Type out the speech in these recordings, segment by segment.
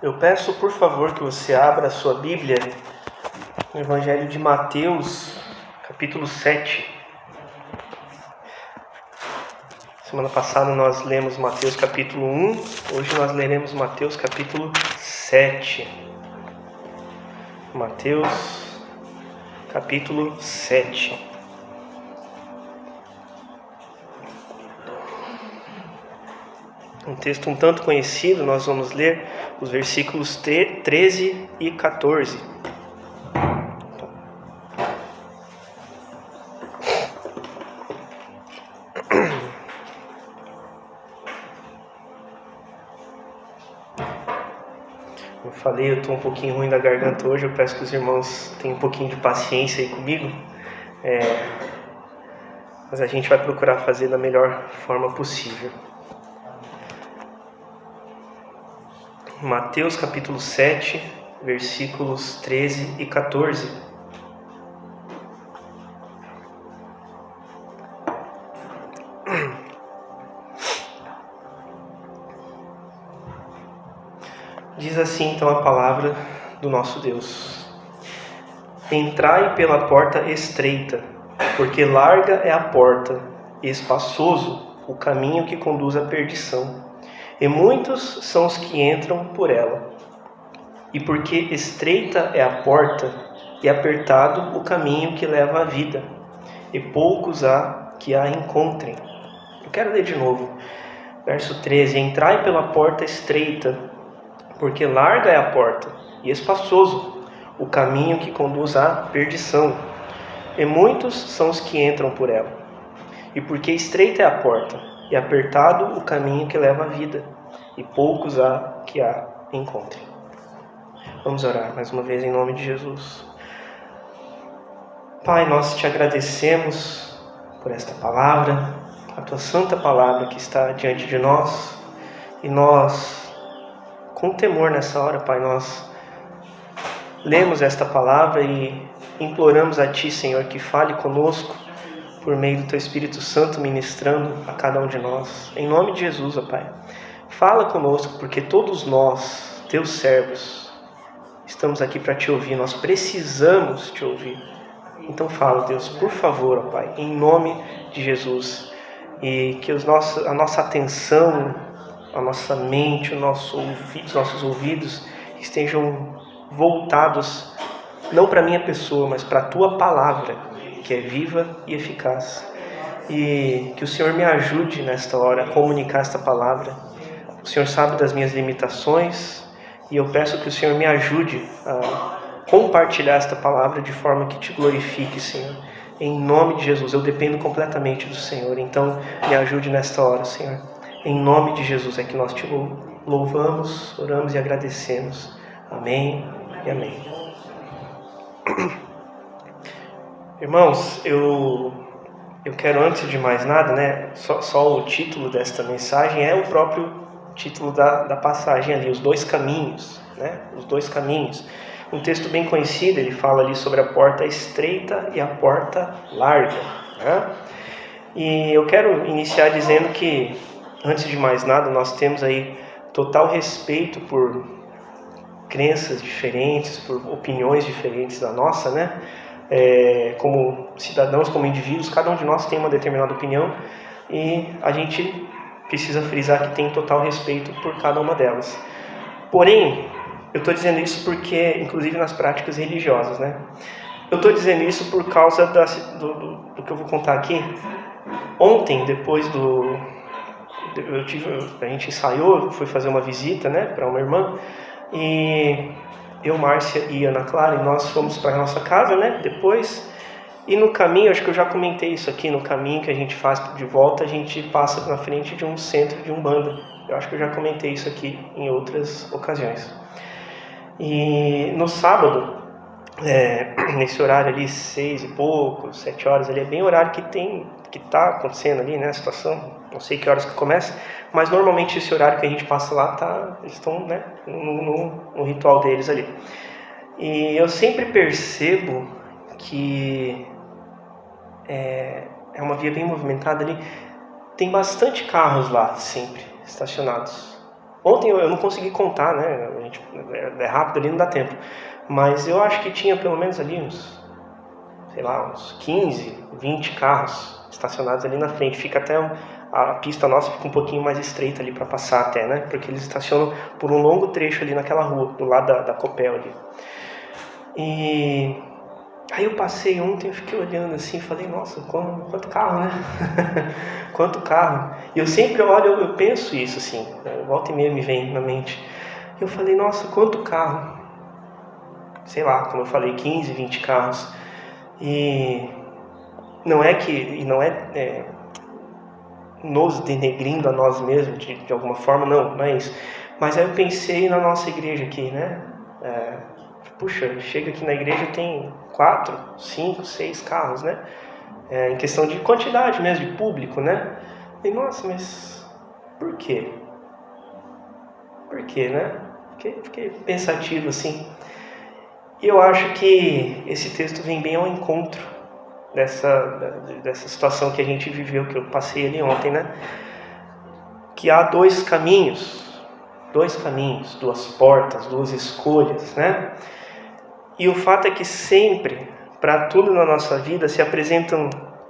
Eu peço, por favor, que você abra a sua Bíblia no Evangelho de Mateus, capítulo 7. Semana passada nós lemos Mateus capítulo 1, hoje nós leremos Mateus capítulo 7. Mateus capítulo 7. Um texto um tanto conhecido, nós vamos ler os versículos 13 e 14. Eu falei, eu estou um pouquinho ruim da garganta hoje, eu peço que os irmãos tenham um pouquinho de paciência aí comigo. Mas a gente vai procurar fazer da melhor forma possível. Mateus capítulo 7, versículos 13 e 14. Diz assim então a palavra do nosso Deus: Entrai pela porta estreita, porque larga é a porta, e espaçoso o caminho que conduz à perdição, e muitos são os que entram por ela. E porque estreita é a porta, e apertado o caminho que leva à vida, e poucos há que a encontrem. Eu quero ler de novo, verso 13: Entrai pela porta estreita, porque larga é a porta, e espaçoso o caminho que conduz à perdição, e muitos são os que entram por ela. E porque estreita é a porta, e apertado o caminho que leva à vida, e poucos há que a encontrem. Vamos orar mais uma vez em nome de Jesus. Pai, nós te agradecemos por esta palavra, a tua santa palavra que está diante de nós, e nós, com temor nessa hora, Pai, nós lemos esta palavra e imploramos a Ti, Senhor, que fale conosco por meio do Teu Espírito Santo ministrando a cada um de nós. Em nome de Jesus, ó Pai, fala conosco, porque todos nós, Teus servos, estamos aqui para Te ouvir, nós precisamos Te ouvir. Então fala, Deus, por favor, ó Pai, em nome de Jesus, e que a nossa atenção, a nossa mente, os nossos ouvidos estejam voltados não para a minha pessoa, mas para a Tua palavra, que é viva e eficaz. E que o Senhor me ajude nesta hora a comunicar esta palavra. O Senhor sabe das minhas limitações, e eu peço que o Senhor me ajude a compartilhar esta palavra de forma que Te glorifique, Senhor. Em nome de Jesus, eu dependo completamente do Senhor, então me ajude nesta hora, Senhor. Em nome de Jesus é que nós Te louvamos, oramos e agradecemos. Amém e amém. Irmãos, eu quero, antes de mais nada, né, só o título desta mensagem é o próprio título da passagem ali, os dois caminhos, né? Os dois caminhos. Um texto bem conhecido, ele fala ali sobre a porta estreita e a porta larga, né? E eu quero iniciar dizendo que, antes de mais nada, nós temos aí total respeito por crenças diferentes, por opiniões diferentes da nossa, né? Como cidadãos, como indivíduos, cada um de nós tem uma determinada opinião e a gente precisa frisar que tem total respeito por cada uma delas. Porém, eu estou dizendo isso porque, inclusive nas práticas religiosas, né? Eu estou dizendo isso por causa do que eu vou contar aqui. Ontem, depois a gente ensaiou, fui fazer uma visita, né, para uma irmã, e eu, Márcia e Ana Clara, e nós fomos para a nossa casa, né, depois, e no caminho, acho que eu já comentei isso aqui, no caminho que a gente faz de volta, a gente passa na frente de um centro de Umbanda. Eu acho que eu já comentei isso aqui em outras ocasiões. E no sábado, nesse horário ali, 6 e pouco, 7 horas, ali é bem o horário que está acontecendo ali, né, a situação, não sei que horas que começa, mas normalmente esse horário que a gente passa lá, eles estão, né, no ritual deles ali. E eu sempre percebo que é uma via bem movimentada ali, tem bastante carros lá sempre estacionados. Ontem eu não consegui contar, né? A gente, é rápido ali, não dá tempo. Mas eu acho que tinha pelo menos ali uns 15, 20 carros estacionados ali na frente. Fica até a pista nossa fica um pouquinho mais estreita ali para passar até, né? Porque eles estacionam por um longo trecho ali naquela rua, do lado da Copel ali. E aí eu passei ontem, eu fiquei olhando assim e falei, nossa, quanto carro, né? Quanto carro. E eu sempre olho, eu penso isso assim, volta e meia me vem na mente. Eu falei, nossa, quanto carro. Sei lá, como eu falei, 15, 20 carros. E não é nos denegrindo a nós mesmos de alguma forma, não é isso. Mas aí eu pensei na nossa igreja aqui, né? Puxa, chega aqui na igreja tem 4, 5, 6 carros, né? Em questão de quantidade mesmo, de público, né? E nossa, mas por quê? Por quê, né? Fiquei pensativo assim. E eu acho que esse texto vem bem ao encontro dessa situação que a gente viveu, que eu passei ali ontem, né? Que há dois caminhos, duas portas, duas escolhas, né? E o fato é que sempre, para tudo na nossa vida, se apresentam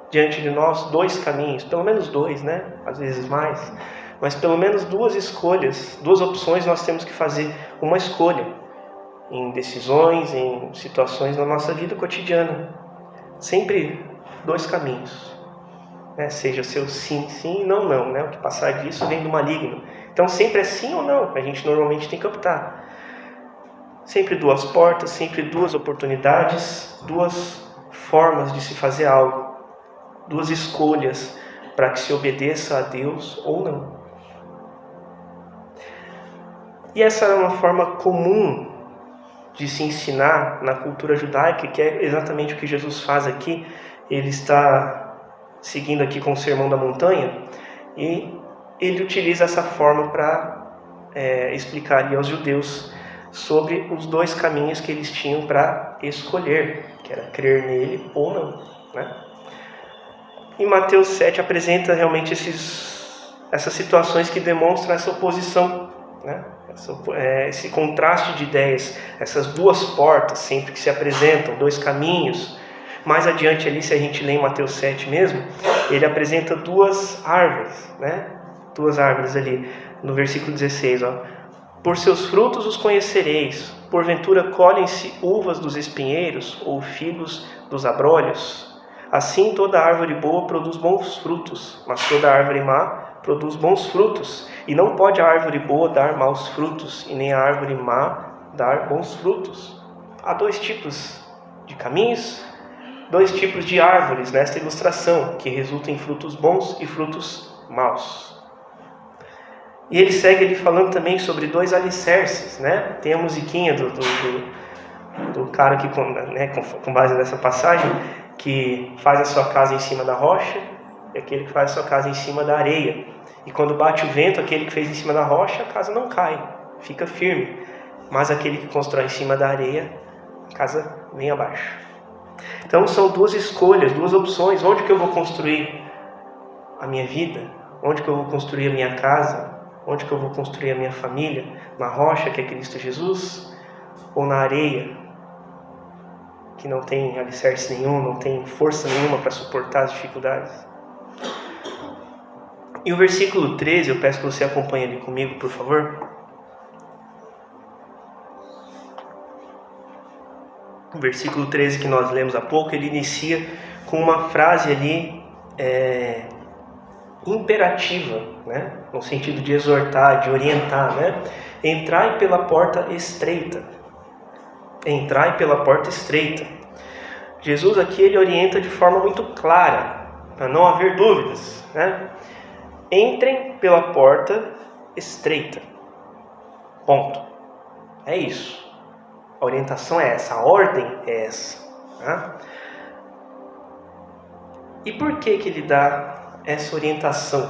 diante de nós dois caminhos, pelo menos dois, né? Às vezes mais, mas pelo menos duas escolhas, duas opções nós temos que fazer uma escolha em decisões, em situações na nossa vida cotidiana. Sempre dois caminhos, né? Seja seu sim, sim, não, não, né? O que passar disso vem do maligno. Então sempre é sim ou não, a gente normalmente tem que optar. Sempre duas portas, sempre duas oportunidades, duas formas de se fazer algo, duas escolhas para que se obedeça a Deus ou não. E essa é uma forma comum de se ensinar na cultura judaica, que é exatamente o que Jesus faz aqui. Ele está seguindo aqui com o Sermão da Montanha e ele utiliza essa forma para explicar ali aos judeus sobre os dois caminhos que eles tinham para escolher, que era crer nele ou não, né? Em Mateus 7 apresenta realmente essas situações que demonstram essa oposição, né? Esse contraste de ideias, essas duas portas sempre que se apresentam, dois caminhos. Mais adiante ali, se a gente lê em Mateus 7 mesmo, ele apresenta duas árvores, né? Duas árvores ali, no versículo 16, ó. Por seus frutos os conhecereis. Porventura colhem-se uvas dos espinheiros ou figos dos abrolhos? Assim toda árvore boa produz bons frutos, mas toda árvore má produz bons frutos. E não pode a árvore boa dar maus frutos, e nem a árvore má dar bons frutos. Há dois tipos de caminhos, dois tipos de árvores nesta ilustração, que resultam em frutos bons e frutos maus. E ele segue ali falando também sobre dois alicerces, né? Tem a musiquinha do cara que, com base nessa passagem, que faz a sua casa em cima da rocha, e aquele que faz a sua casa em cima da areia. E quando bate o vento, aquele que fez em cima da rocha, a casa não cai, fica firme. Mas aquele que constrói em cima da areia, a casa vem abaixo. Então são duas escolhas, duas opções. Onde que eu vou construir a minha vida? Onde que eu vou construir a minha casa? Onde que eu vou construir a minha família? Na rocha, que é Cristo Jesus? Ou na areia, que não tem alicerce nenhum, não tem força nenhuma para suportar as dificuldades? E o versículo 13, eu peço que você acompanhe ali comigo, por favor. O versículo 13 que nós lemos há pouco, ele inicia com uma frase ali imperativa, né? No sentido de exortar, de orientar, né? Entrai pela porta estreita. Entrai pela porta estreita. Jesus aqui ele orienta de forma muito clara, para não haver dúvidas, né? Entrem pela porta estreita. Ponto. É isso. A orientação é essa, a ordem é essa, né? E por que ele dá essa orientação?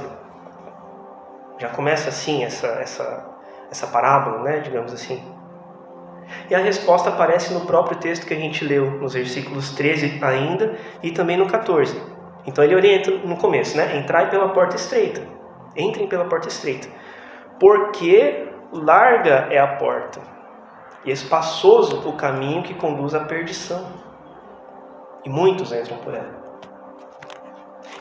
Já começa assim essa parábola, né, digamos assim. E a resposta aparece no próprio texto que a gente leu, nos versículos 13 ainda, e também no 14. Então ele orienta no começo, né? Entrai pela porta estreita. Entrem pela porta estreita. Porque larga é a porta, e espaçoso o caminho que conduz à perdição, e muitos entram por ela.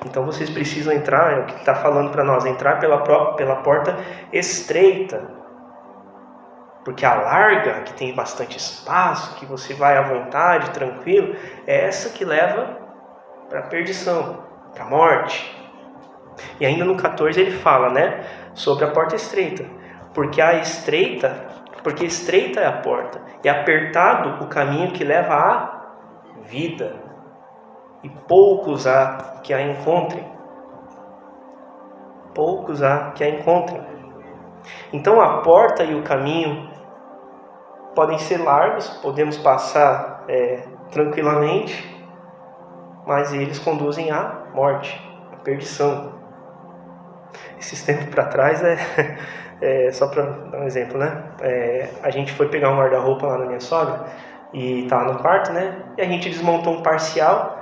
Então vocês precisam entrar, é o que está falando para nós, entrar pela porta estreita, porque a larga, que tem bastante espaço, que você vai à vontade, tranquilo, é essa que leva para a perdição, para a morte. E ainda no 14 ele fala, né, sobre a porta estreita, porque estreita é a porta, e apertado o caminho que leva à vida, e poucos há que a encontrem. Poucos há que a encontrem. Então a porta e o caminho podem ser largos, podemos passar tranquilamente, mas eles conduzem à morte, à perdição. Esses tempos para trás, só para dar um exemplo, né? A gente foi pegar um guarda-roupa lá na minha sogra e estava no quarto, né? E a gente desmontou um parcial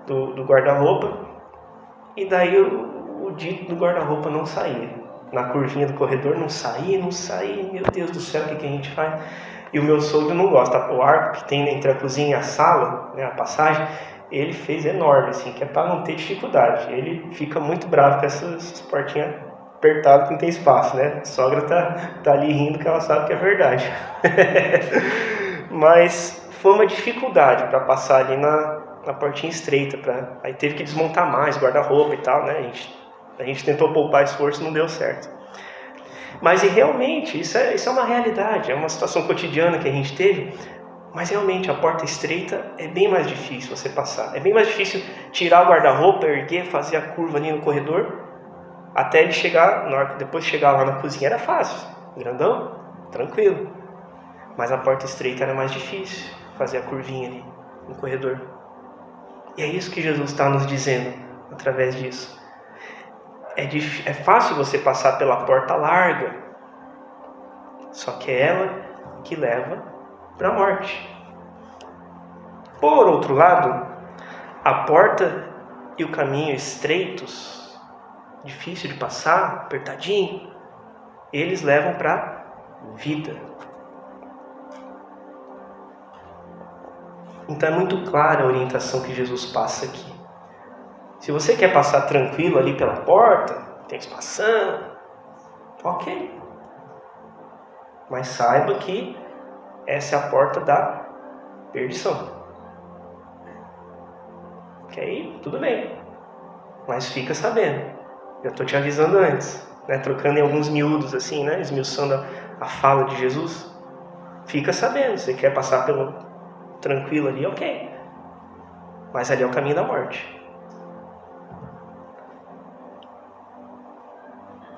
do guarda-roupa, e daí o dito do guarda-roupa não saía. Na curvinha do corredor não saía, meu Deus do céu, o que a gente faz? E o meu sogro não gosta. O arco que tem entre a cozinha e a sala, né, a passagem, ele fez enorme, assim, que é para não ter dificuldade. Ele fica muito bravo com essas portinhas apertadas que não tem espaço, né? A sogra tá ali rindo que ela sabe que é verdade. Mas foi uma dificuldade para passar ali na portinha estreita, aí teve que desmontar mais guarda-roupa e tal, né? A gente tentou poupar esforço, não deu certo. Mas e realmente, isso é uma realidade, é uma situação cotidiana que a gente teve, mas realmente a porta estreita é bem mais difícil você passar. É bem mais difícil tirar o guarda-roupa, erguer, fazer a curva ali no corredor, até ele chegar, depois de chegar lá na cozinha era fácil, grandão, tranquilo. Mas a porta estreita era mais difícil, fazer a curvinha ali no corredor. E é isso que Jesus está nos dizendo através disso. É fácil você passar pela porta larga, só que é ela que leva para a morte. Por outro lado, a porta e o caminho estreitos, difícil de passar, apertadinho, eles levam para a vida. Então é muito clara a orientação que Jesus passa aqui. Se você quer passar tranquilo ali pela porta, tem espação, ok. Mas saiba que essa é a porta da perdição. Ok? Tudo bem. Mas fica sabendo. Já estou te avisando antes, né? Trocando em alguns miúdos assim, né? Esmiuçando a fala de Jesus. Fica sabendo, você quer passar pelo tranquilo ali, ok. Mas ali é o caminho da morte.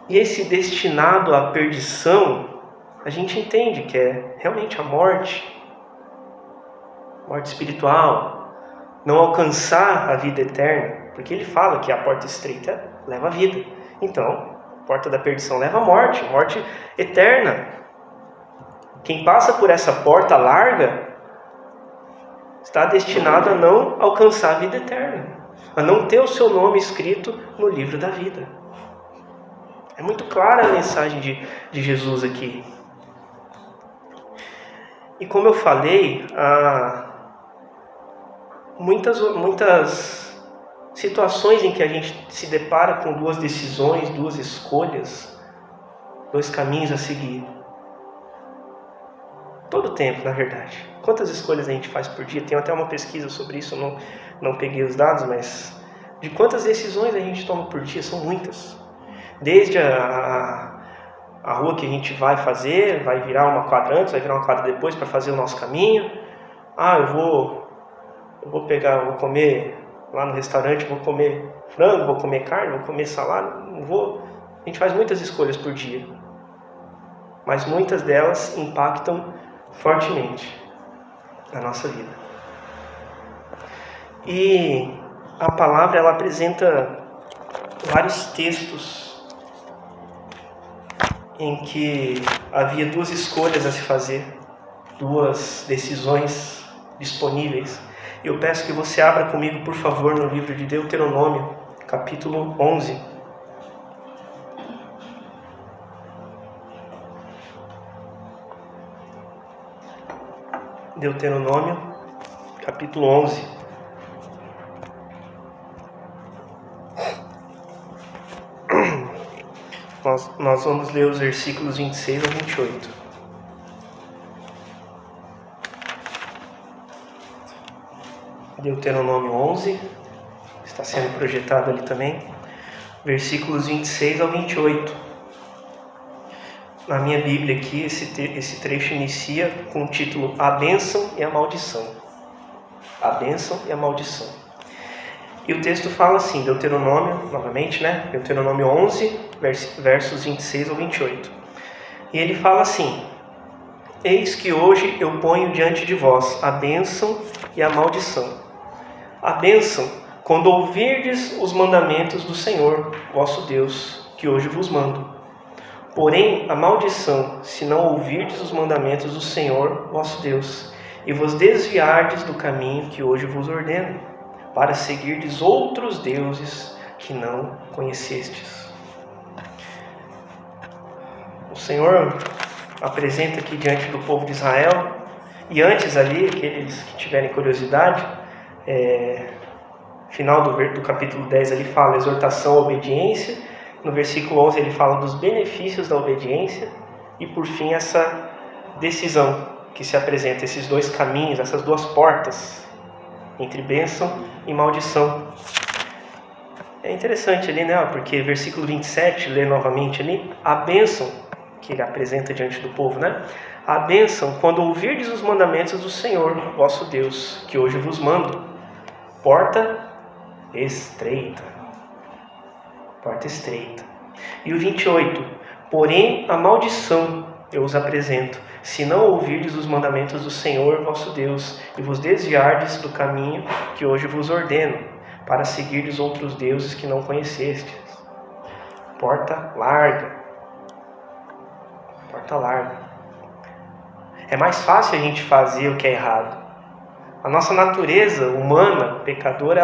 E esse destinado à perdição, a gente entende que é realmente a morte espiritual, não alcançar a vida eterna, porque ele fala que a porta estreita leva à vida. Então, a porta da perdição leva à morte eterna. Quem passa por essa porta larga está destinado a não alcançar a vida eterna, a não ter o seu nome escrito no livro da vida. É muito clara a mensagem de Jesus aqui. E como eu falei, muitas situações em que a gente se depara com duas decisões, duas escolhas, dois caminhos a seguir. Todo tempo, na verdade. Quantas escolhas a gente faz por dia? Tem até uma pesquisa sobre isso, eu não peguei os dados, mas de quantas decisões a gente toma por dia? São muitas. Desde a rua que a gente vai fazer, vai virar uma quadra antes, vai virar uma quadra depois para fazer o nosso caminho. Eu vou comer lá no restaurante, vou comer frango, vou comer carne, vou comer salada, A gente faz muitas escolhas por dia, mas muitas delas impactam fortemente a nossa vida. E a palavra, ela apresenta vários textos em que havia duas escolhas a se fazer, duas decisões disponíveis. Eu peço que você abra comigo, por favor, no livro de Deuteronômio, capítulo 11. Deuteronômio, capítulo 11. Nós vamos ler os versículos 26 a 28. Deuteronômio 11, está sendo projetado ali também, versículos 26 ao 28. Na minha Bíblia aqui, esse trecho inicia com o título A Bênção e a Maldição. A Bênção e a Maldição. E o texto fala assim, Deuteronômio, novamente, Deuteronômio 11, versos 26 ao 28. E ele fala assim: Eis que hoje eu ponho diante de vós a bênção e a maldição. A bênção, quando ouvirdes os mandamentos do Senhor, vosso Deus, que hoje vos mando. Porém, a maldição, se não ouvirdes os mandamentos do Senhor, vosso Deus, e vos desviardes do caminho que hoje vos ordeno, para seguirdes outros deuses que não conhecestes. O Senhor apresenta aqui diante do povo de Israel, e antes ali, aqueles que tiverem curiosidade, final do capítulo 10 ele fala exortação à obediência. No versículo 11 ele fala dos benefícios da obediência e por fim essa decisão que se apresenta, esses dois caminhos, essas duas portas entre bênção e maldição. É interessante ali, porque versículo 27 lê novamente ali a bênção que ele apresenta diante do povo, A bênção quando ouvirdes os mandamentos do Senhor, vosso Deus, que hoje vos mando. Porta estreita. Porta estreita. E o 28. Porém, a maldição eu os apresento, se não ouvirdes os mandamentos do Senhor, vosso Deus, e vos desviardes do caminho que hoje vos ordeno, para seguirdes outros deuses que não conhecestes. Porta larga. Porta larga. É mais fácil a gente fazer o que é errado. A nossa natureza humana, pecadora,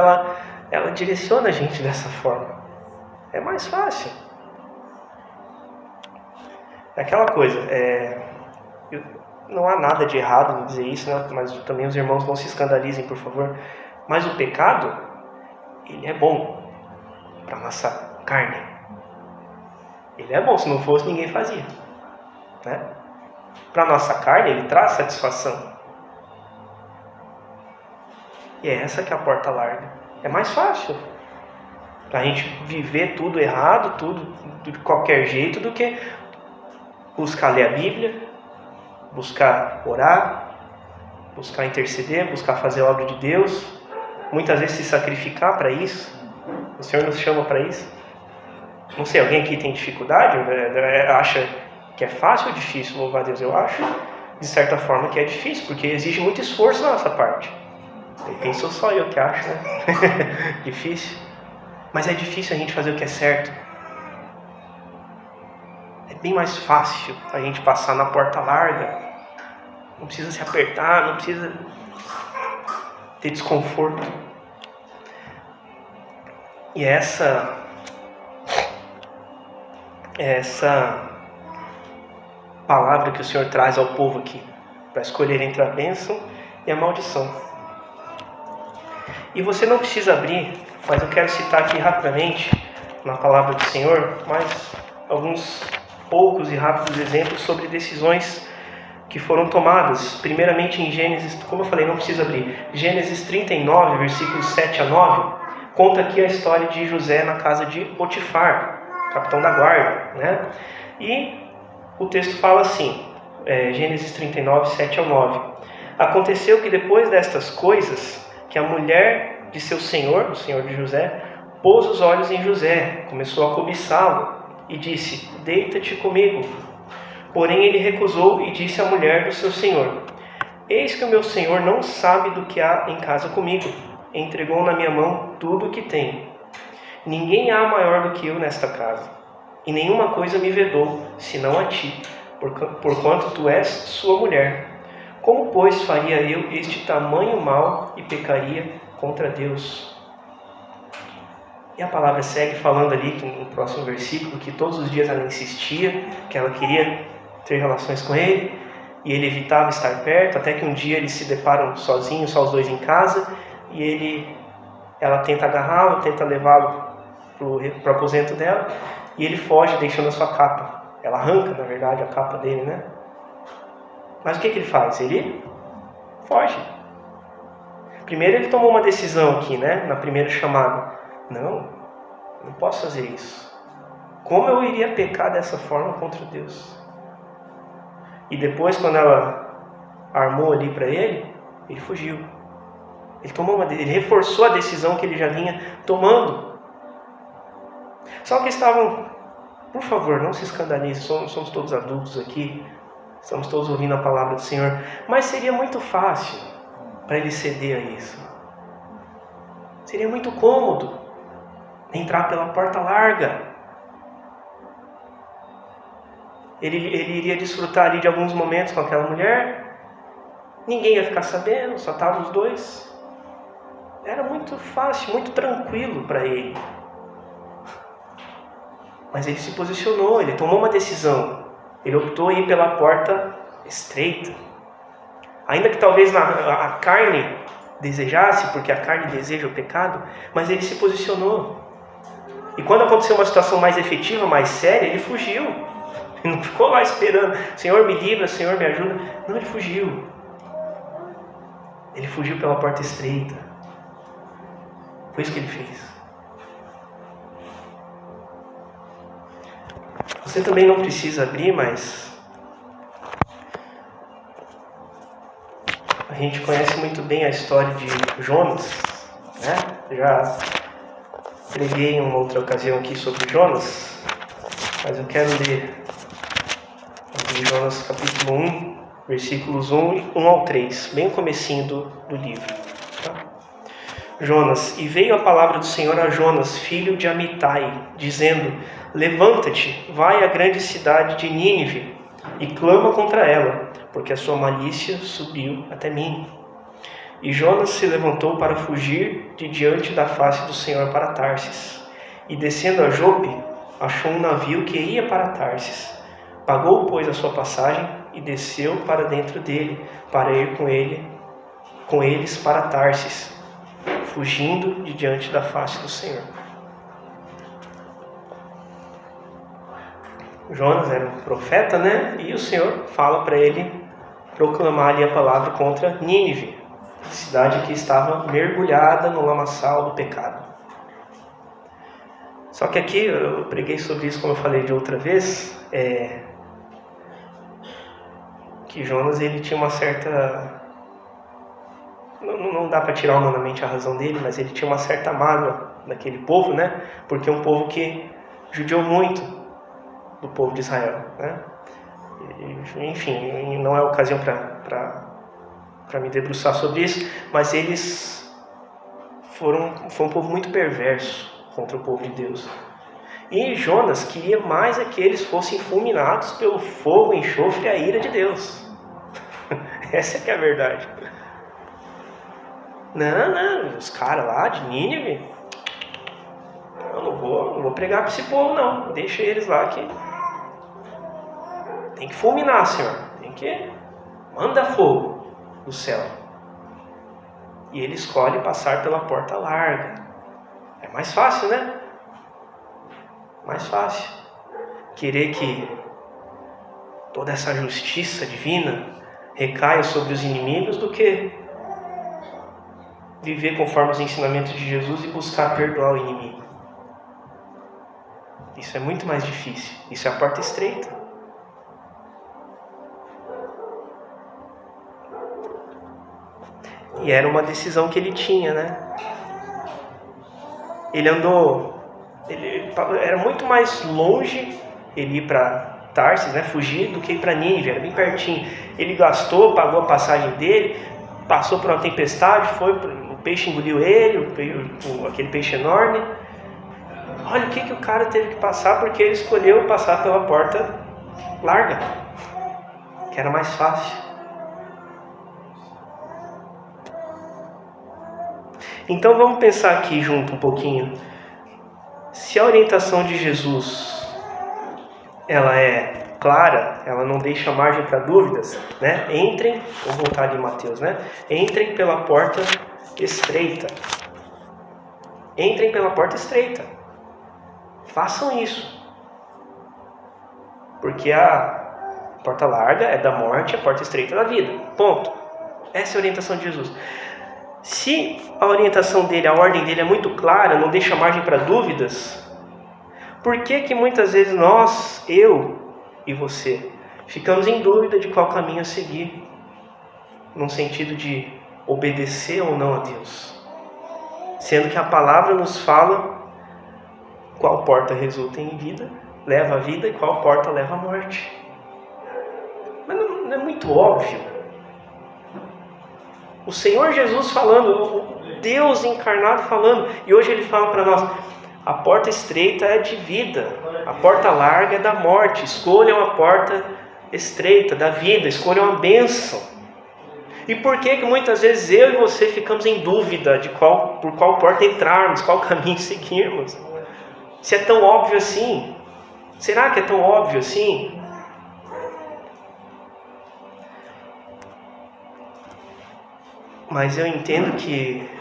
ela direciona a gente dessa forma. É mais fácil. É aquela coisa, não há nada de errado em dizer isso, mas também os irmãos não se escandalizem, por favor. Mas o pecado, ele é bom para a nossa carne. Ele é bom, se não fosse ninguém fazia. Para a nossa carne, ele traz satisfação. E é essa que é a porta larga. É mais fácil para a gente viver tudo errado, tudo de qualquer jeito, do que buscar ler a Bíblia, buscar orar, buscar interceder, buscar fazer a obra de Deus, muitas vezes se sacrificar para isso. O Senhor nos chama para isso. Não sei, alguém aqui tem dificuldade? Acha que é fácil ou difícil louvar a Deus? Eu acho, de certa forma, que é difícil, porque exige muito esforço da nossa parte. Pensou só eu que acho, Difícil. Mas é difícil a gente fazer o que é certo. É bem mais fácil a gente passar na porta larga. Não precisa se apertar, não precisa ter desconforto. E essa palavra que o Senhor traz ao povo aqui, para escolher entre a bênção e a maldição. E você não precisa abrir, mas eu quero citar aqui rapidamente, na palavra do Senhor, mais alguns poucos e rápidos exemplos sobre decisões que foram tomadas. Primeiramente em Gênesis, como eu falei, não precisa abrir. Gênesis 39, versículos 7 a 9, conta aqui a história de José na casa de Potifar, capitão da guarda, E o texto fala assim, Gênesis 39, 7 a 9. Aconteceu que depois destas coisas, que a mulher de seu senhor, o senhor de José, pôs os olhos em José, começou a cobiçá-lo e disse: deita-te comigo. Porém ele recusou e disse à mulher do seu senhor: eis que o meu senhor não sabe do que há em casa comigo. Entregou na minha mão tudo o que tem. Ninguém há maior do que eu nesta casa, e nenhuma coisa me vedou, senão a ti, porquanto tu és sua mulher. Como, pois, faria eu este tamanho mal e pecaria contra Deus? E a palavra segue falando ali, no próximo versículo, que todos os dias ela insistia, que ela queria ter relações com ele. e ele evitava estar perto, até que um dia eles se deparam sozinhos, só os dois em casa, e ela tenta agarrá-lo, tenta levá-lo para o aposento dela, e ele foge deixando a sua capa. Ela arranca, na verdade, a capa dele, né? Mas o que ele faz? Ele foge. Primeiro ele tomou uma decisão aqui, né? Na primeira chamada. Não posso fazer isso. Como eu iria pecar dessa forma contra Deus? E depois, quando ela armou ali para ele fugiu. Ele reforçou a decisão que ele já vinha tomando. Só que estavam, por favor, não se escandalize, somos todos adultos aqui, estamos todos ouvindo a palavra do Senhor, mas seria muito fácil para ele ceder a isso. Seria muito cômodo entrar pela porta larga. Ele iria desfrutar ali de alguns momentos com aquela mulher, ninguém ia ficar sabendo, só estavam os dois. Era muito fácil, muito tranquilo para ele. Mas ele se posicionou, ele tomou uma decisão. Ele optou ir pela porta estreita. Ainda que talvez a carne desejasse, porque a carne deseja o pecado, mas ele se posicionou. E quando aconteceu uma situação mais efetiva, mais séria, ele fugiu. Ele não ficou lá esperando, Senhor me livra, Senhor me ajuda. Não, ele fugiu. Ele fugiu pela porta estreita. Foi isso que ele fez. Você também não precisa abrir, mas a gente conhece muito bem a história de Jonas, né? Já preguei em uma outra ocasião aqui sobre Jonas, mas eu quero ler Jonas capítulo 1, versículos 1 ao 3, bem o comecinho do livro. Tá? Jonas, e veio a palavra do Senhor a Jonas, filho de Amitai, dizendo: levanta-te, vai à grande cidade de Nínive e clama contra ela, porque a sua malícia subiu até mim. E Jonas se levantou para fugir de diante da face do Senhor para Tarsis. E descendo a Jope, achou um navio que ia para Tarsis. Pagou, pois, a sua passagem e desceu para dentro dele, para ir com eles para Tarsis, fugindo de diante da face do Senhor. Jonas era um profeta, né? E o Senhor fala para ele proclamar ali a palavra contra Nínive, cidade que estava mergulhada no lamaçal do pecado. Só que aqui, eu preguei sobre isso, como eu falei de outra vez, que Jonas ele tinha uma certa... Não dá para tirar humanamente a razão dele, mas ele tinha uma certa mágoa daquele povo, né? Porque é um povo que judiou muito do povo de Israel, né? Enfim, não é ocasião para me debruçar sobre isso, mas eles foi um povo muito perverso contra o povo de Deus. E Jonas queria mais que eles fossem fulminados pelo fogo, enxofre e a ira de Deus. Essa é que é a verdade. Não, os caras lá de Nínive, eu não vou pregar para esse povo não, deixa eles lá que tem que fulminar, Senhor, tem que mandar fogo do céu. E ele escolhe passar pela porta larga. É mais fácil, né? Mais fácil querer que toda essa justiça divina recaia sobre os inimigos do que viver conforme os ensinamentos de Jesus e buscar perdoar o inimigo. Isso é muito mais difícil. Isso é a porta estreita. E era uma decisão que ele tinha, né? Era muito mais longe ele ir para Tarsis, né? Fugir, do que ir para Nínive, era bem pertinho. Ele gastou, pagou a passagem dele, passou por uma tempestade, o peixe engoliu ele, aquele peixe enorme. Olha o que o cara teve que passar, porque ele escolheu passar pela porta larga, que era mais fácil. Então vamos pensar aqui junto um pouquinho. Se a orientação de Jesus ela é clara, ela não deixa margem para dúvidas, né? Entrem, vou voltar ali em Mateus, né? Entrem pela porta estreita. Entrem pela porta estreita. Façam isso. Porque a porta larga é da morte, a porta estreita é da vida. Ponto. Essa é a orientação de Jesus. Se a orientação dele, a ordem dele é muito clara, não deixa margem para dúvidas, por que muitas vezes nós, eu e você, ficamos em dúvida de qual caminho a seguir, no sentido de obedecer ou não a Deus? Sendo que a palavra nos fala qual porta resulta em vida, leva a vida, e qual porta leva à morte. Mas não é muito óbvio? O Senhor Jesus falando, o Deus encarnado falando, e hoje Ele fala para nós, a porta estreita é de vida, a porta larga é da morte. Escolham a porta estreita da vida, escolham a bênção. E por que muitas vezes eu e você ficamos em dúvida de por qual porta entrarmos, qual caminho seguirmos? Se é tão óbvio assim, será que é tão óbvio assim? Mas eu entendo que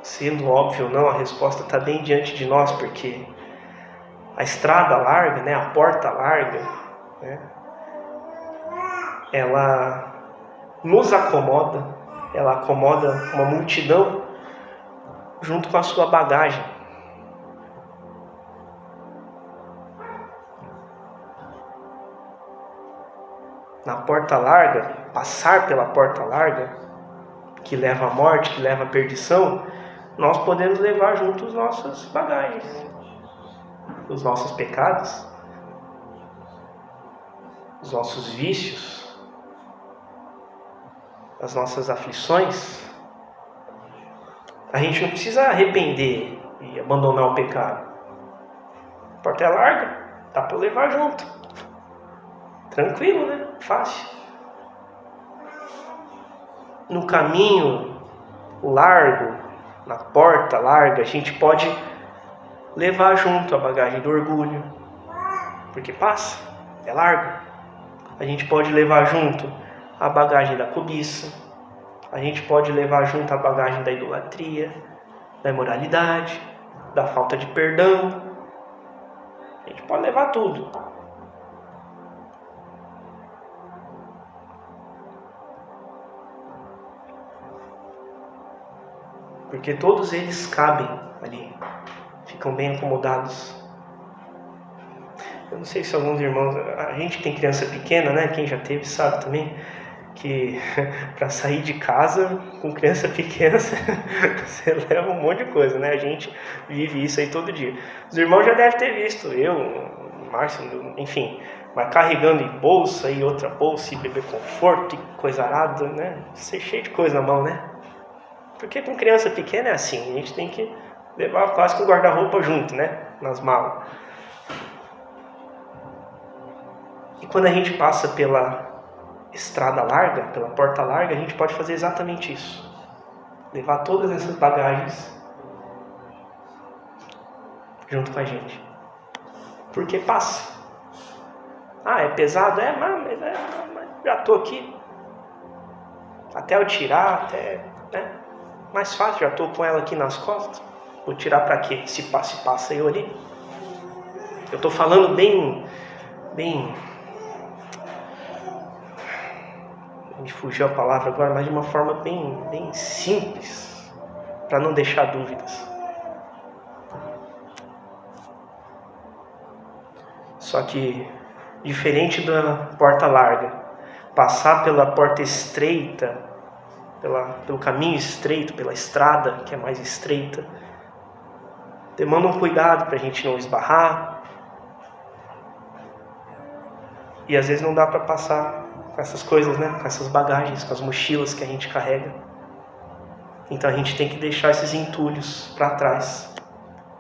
sendo óbvio ou não, a resposta está bem diante de nós, porque a estrada larga, né, a porta larga, né, ela nos acomoda, ela acomoda uma multidão junto com a sua bagagem. Na porta larga, passar pela porta larga, que leva à morte, que leva à perdição, nós podemos levar junto as nossas bagagens, os nossos pecados, os nossos vícios, as nossas aflições. A gente não precisa arrepender e abandonar o pecado. A porta é larga, dá para levar junto. Tranquilo, né? Fácil. No caminho largo, na porta larga, a gente pode levar junto a bagagem do orgulho, porque passa, é largo. A gente pode levar junto a bagagem da cobiça. A gente pode levar junto a bagagem da idolatria, da imoralidade, da falta de perdão. A gente pode levar tudo. Porque todos eles cabem ali, ficam bem acomodados. Eu não sei se alguns irmãos, a gente que tem criança pequena, né? Quem já teve sabe também que para sair de casa com criança pequena você leva um monte de coisa, né? A gente vive isso aí todo dia. Os irmãos já devem ter visto, eu, Márcio, enfim, vai carregando em bolsa e outra bolsa e bebê conforto e coisa arada, né? Ser cheio de coisa na mão, né? Porque com criança pequena é assim, a gente tem que levar quase que um guarda-roupa junto, né? Nas malas. E quando a gente passa pela estrada larga, pela porta larga, a gente pode fazer exatamente isso. Levar todas essas bagagens junto com a gente. Porque passa. Ah, é pesado? Mas já estou aqui. Até eu tirar, né? Mais fácil, já estou com ela aqui nas costas. Vou tirar para quê? Se passa eu ali. Eu estou falando bem... Me fugiu a palavra agora, mas de uma forma bem simples, para não deixar dúvidas. Só que, diferente da porta larga, passar pela porta estreita, pelo caminho estreito, pela estrada que é mais estreita, demanda um cuidado para a gente não esbarrar. E às vezes não dá para passar com essas coisas, né? Com essas bagagens, com as mochilas que a gente carrega. Então a gente tem que deixar esses entulhos para trás,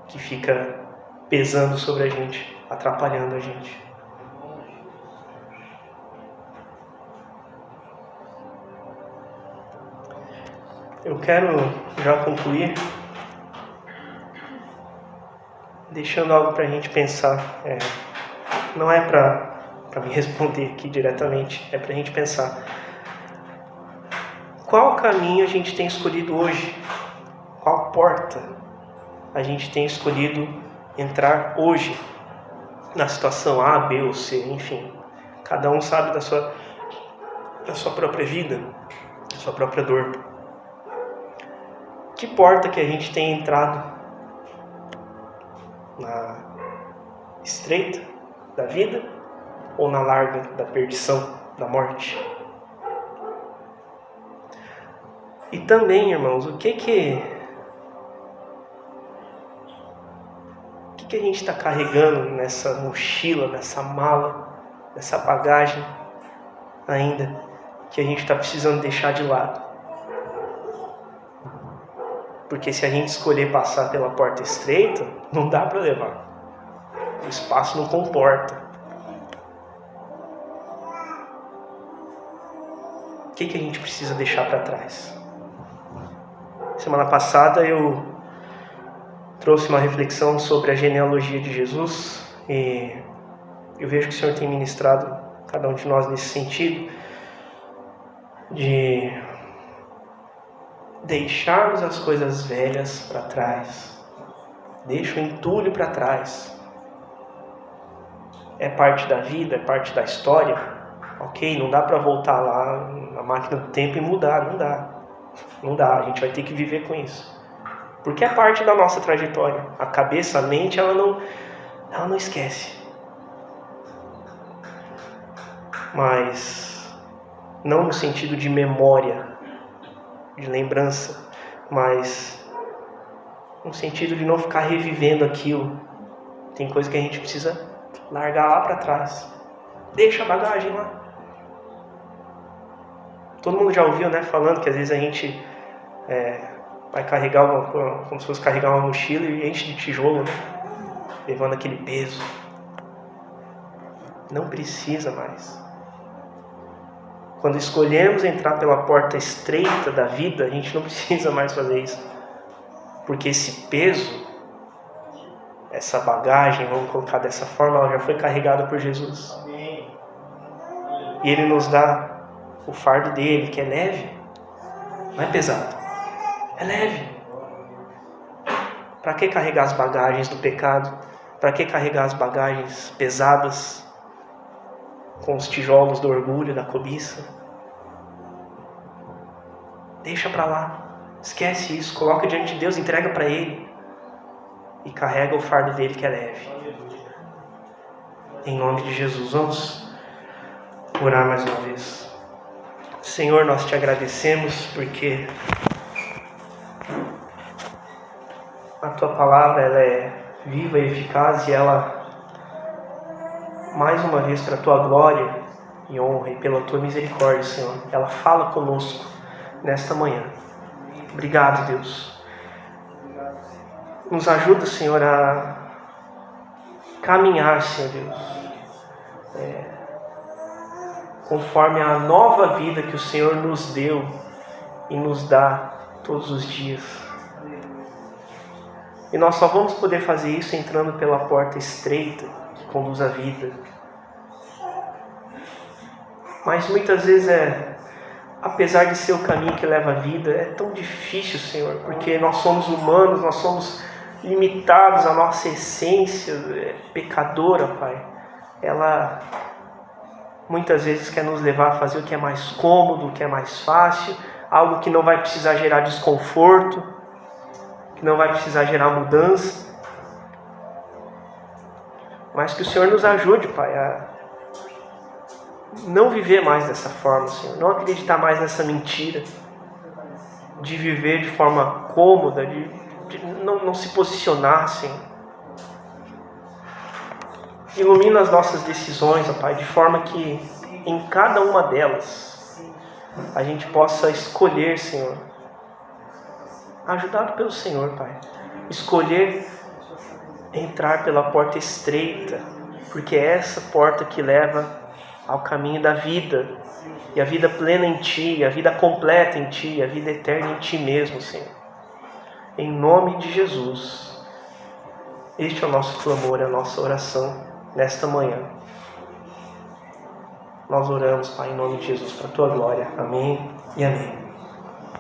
que fica pesando sobre a gente, atrapalhando a gente. Eu quero já concluir deixando algo para a gente pensar. Não é para me responder aqui diretamente, é para a gente pensar. Qual caminho a gente tem escolhido hoje? Qual porta a gente tem escolhido entrar hoje? Na situação A, B ou C, enfim. Cada um sabe da sua própria vida, da sua própria dor. Que porta que a gente tem entrado? Na estreita da vida ou na larga da perdição, da morte? E também, irmãos, o que a gente está carregando nessa mochila, nessa mala, nessa bagagem ainda, que a gente está precisando deixar de lado? Porque se a gente escolher passar pela porta estreita, não dá para levar. O espaço não comporta. O que a gente precisa deixar para trás? Semana passada eu trouxe uma reflexão sobre a genealogia de Jesus e eu vejo que o Senhor tem ministrado cada um de nós nesse sentido de deixarmos as coisas velhas para trás. Deixa o entulho para trás. É parte da vida, é parte da história. Ok, não dá para voltar lá na máquina do tempo e mudar, não dá. Não dá, a gente vai ter que viver com isso. Porque é parte da nossa trajetória. A cabeça, a mente, ela não esquece. Mas não no sentido de memória, de lembrança, mas no sentido de não ficar revivendo aquilo. Tem coisa que a gente precisa largar lá para trás. Deixa a bagagem lá. Todo mundo já ouviu, né, falando que às vezes a gente vai carregar como se fosse carregar uma mochila e enche de tijolo, né? Levando aquele peso. Não precisa mais. Quando escolhemos entrar pela porta estreita da vida, a gente não precisa mais fazer isso. Porque esse peso, essa bagagem, vamos colocar dessa forma, ela já foi carregada por Jesus. E Ele nos dá o fardo dele, que é leve. Não é pesado. É leve. Para que carregar as bagagens do pecado? Para que carregar as bagagens pesadas com os tijolos do orgulho, da cobiça? Deixa para lá. Esquece isso. Coloca diante de Deus, entrega para Ele. E carrega o fardo dele, que é leve. Em nome de Jesus, vamos orar mais uma vez. Senhor, nós te agradecemos porque a tua palavra ela é viva e eficaz e ela, mais uma vez, para a tua glória e honra e pela tua misericórdia, Senhor, ela fala conosco nesta manhã. Obrigado, Deus. Nos ajuda, Senhor, a caminhar, Senhor Deus, conforme a nova vida que o Senhor nos deu e nos dá todos os dias. E nós só vamos poder fazer isso entrando pela porta estreita que conduz à vida. Mas muitas vezes apesar de ser o caminho que leva à vida, é tão difícil, Senhor, porque nós somos humanos, nós somos limitados, a nossa essência pecadora, Pai. Ela muitas vezes quer nos levar a fazer o que é mais cômodo, o que é mais fácil, algo que não vai precisar gerar desconforto, que não vai precisar gerar mudança. Mas que o Senhor nos ajude, Pai, a não viver mais dessa forma, Senhor. Não acreditar mais nessa mentira de viver de forma cômoda, de não se posicionar, Senhor. Ilumina as nossas decisões, ó Pai, de forma que em cada uma delas a gente possa escolher, Senhor, ajudado pelo Senhor, Pai, escolher entrar pela porta estreita, porque é essa porta que leva ao caminho da vida, e a vida plena em Ti, a vida completa em Ti, a vida eterna em Ti mesmo, Senhor. Em nome de Jesus. Este é o nosso clamor, é a nossa oração nesta manhã. Nós oramos, Pai, em nome de Jesus, para a Tua glória. Amém e amém.